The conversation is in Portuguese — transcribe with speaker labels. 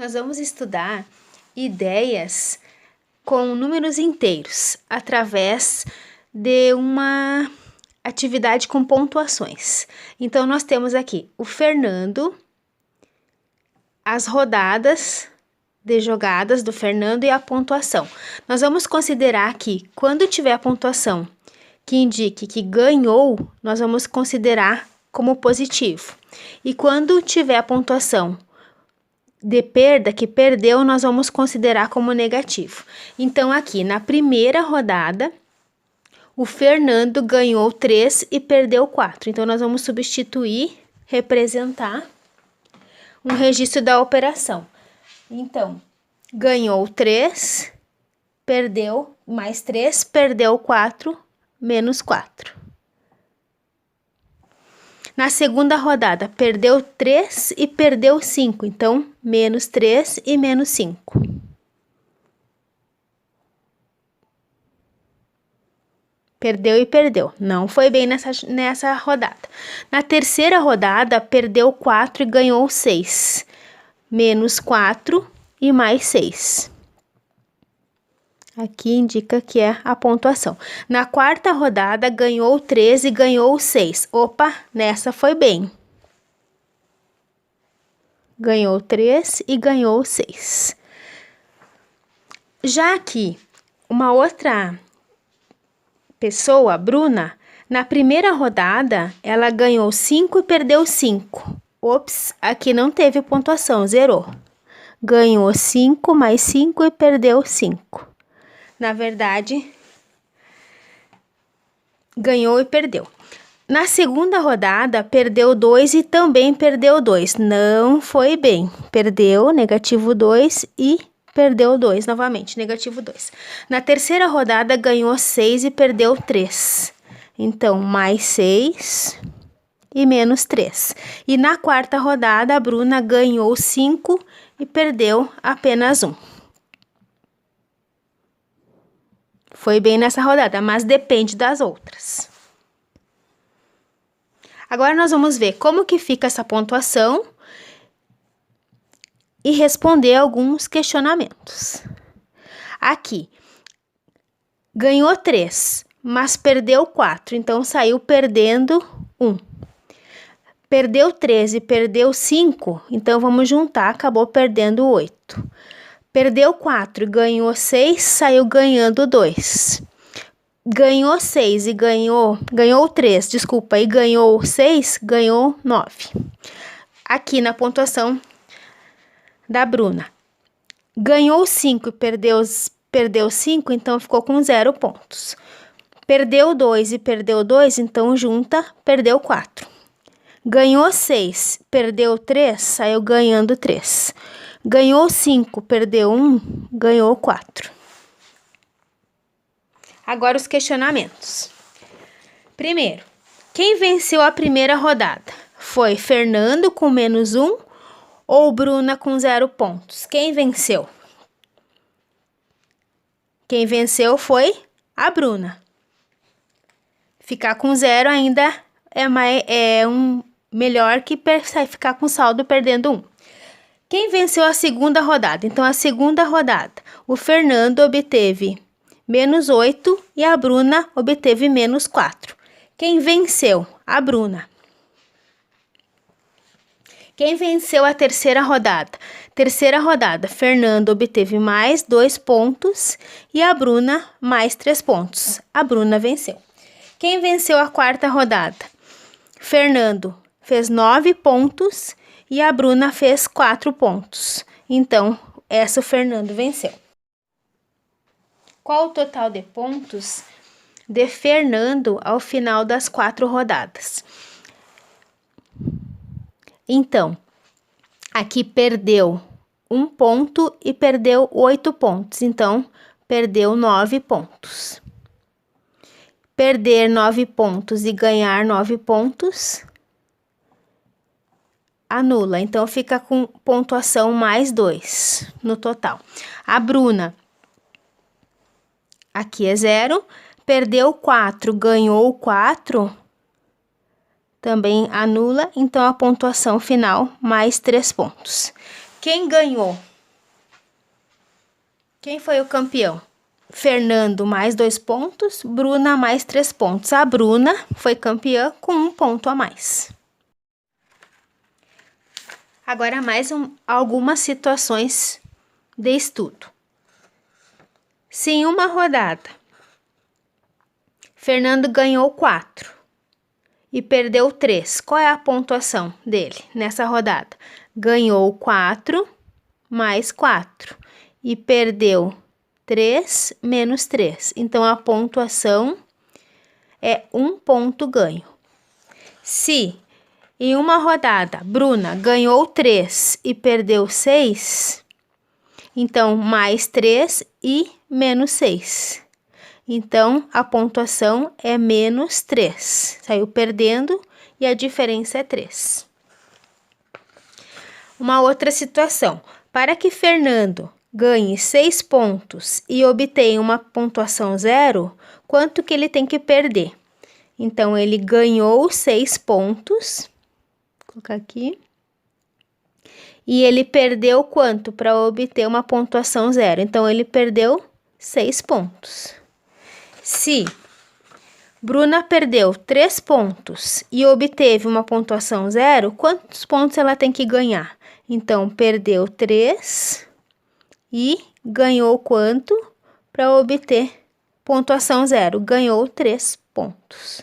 Speaker 1: nós vamos estudar ideias com números inteiros através de uma atividade com pontuações. Então, nós temos aqui o Fernando, as rodadas de jogadas do Fernando e a pontuação. Nós vamos considerar que quando tiver a pontuação que indique que ganhou, nós vamos considerar como positivo. E quando tiver a pontuação de perda, que perdeu, nós vamos considerar como negativo. Então, aqui na primeira rodada, o Fernando ganhou 3 e perdeu 4. Então, nós vamos substituir, representar um registro da operação. Então, ganhou 3, perdeu mais 3, perdeu 4, menos 4. Na segunda rodada, perdeu 3 e perdeu 5. Então, menos 3 e menos 5. Perdeu e perdeu. Não foi bem nessa rodada. Na terceira rodada, perdeu 4 e ganhou 6. Menos 4 e mais 6. Aqui indica que é a pontuação. Na quarta rodada, ganhou 13 e ganhou 6. Opa, nessa foi bem. Ganhou 3 e ganhou 6. Já aqui, uma outra pessoa, Bruna, na primeira rodada, ela ganhou 5 e perdeu 5. Ops, aqui não teve pontuação, zerou. Ganhou 5 mais 5 e perdeu 5. Na verdade, ganhou e perdeu. Na segunda rodada, perdeu 2 e também perdeu 2. Não foi bem. Perdeu, negativo 2 e perdeu 2 novamente, negativo 2. Na terceira rodada, ganhou 6 e perdeu 3. Então, mais 6 e menos 3. E na quarta rodada, a Bruna ganhou 5 e perdeu apenas 1. Foi bem nessa rodada, mas depende das outras. Agora, nós vamos ver como que fica essa pontuação e responder alguns questionamentos. Aqui, ganhou 3, mas perdeu 4, então saiu perdendo 1. Perdeu 13 e perdeu 5, então vamos juntar, acabou perdendo 8. Perdeu 4, ganhou 6, saiu ganhando 2. Ganhou 6 e ganhou 3, desculpa, e ganhou 6, ganhou 9. Aqui na pontuação da Bruna. Ganhou 5 e perdeu 5, então ficou com 0 pontos. Perdeu 2 e perdeu 2, então junta, perdeu 4. Ganhou 6, perdeu 3, saiu ganhando 3. Ganhou 5, perdeu 1, ganhou 4. Agora os questionamentos. Primeiro, quem venceu a primeira rodada? Foi Fernando com menos 1 ou Bruna com 0 pontos? Quem venceu? Quem venceu foi a Bruna. Ficar com 0 ainda é melhor que ficar com saldo perdendo 1. Quem venceu a segunda rodada? Então, a segunda rodada, o Fernando obteve menos 8 e a Bruna obteve menos 4. Quem venceu? A Bruna. Quem venceu a terceira rodada? Terceira rodada, Fernando obteve mais 2 pontos e a Bruna mais 3 pontos. A Bruna venceu. Quem venceu a quarta rodada? Fernando fez 9 pontos e a Bruna fez 4 pontos. Então, essa o Fernando venceu. Qual o total de pontos de Fernando ao final das 4 rodadas? Então, aqui perdeu 1 ponto e perdeu 8 pontos. Então, perdeu 9 pontos. Perder 9 pontos e ganhar 9 pontos anula. Então, fica com pontuação mais 2 no total. A Bruna, aqui é 0. Perdeu 4, ganhou 4, também anula. Então, a pontuação final mais 3 pontos. Quem ganhou? Quem foi o campeão? Fernando mais 2 pontos, Bruna mais 3 pontos. A Bruna foi campeã com 1 ponto a mais. Agora algumas situações de estudo. Se em uma rodada Fernando ganhou 4 e perdeu 3, qual é a pontuação dele nessa rodada? Ganhou 4 mais 4 e perdeu 3 menos 3. Então, a pontuação é 1 ponto ganho. Se em uma rodada Bruna ganhou 3 e perdeu 6, então mais 3 e menos 6. Então, a pontuação é menos 3. Saiu perdendo e a diferença é 3. Uma outra situação. Para que Fernando ganhe 6 pontos e obtenha uma pontuação 0, quanto que ele tem que perder? Então, ele ganhou 6 pontos. Vou colocar aqui. E ele perdeu quanto para obter uma pontuação 0? Então, ele perdeu 6 pontos. Se Bruna perdeu 3 pontos e obteve uma pontuação 0, quantos pontos ela tem que ganhar? Então, perdeu 3 e ganhou quanto para obter pontuação 0? Ganhou 3 pontos.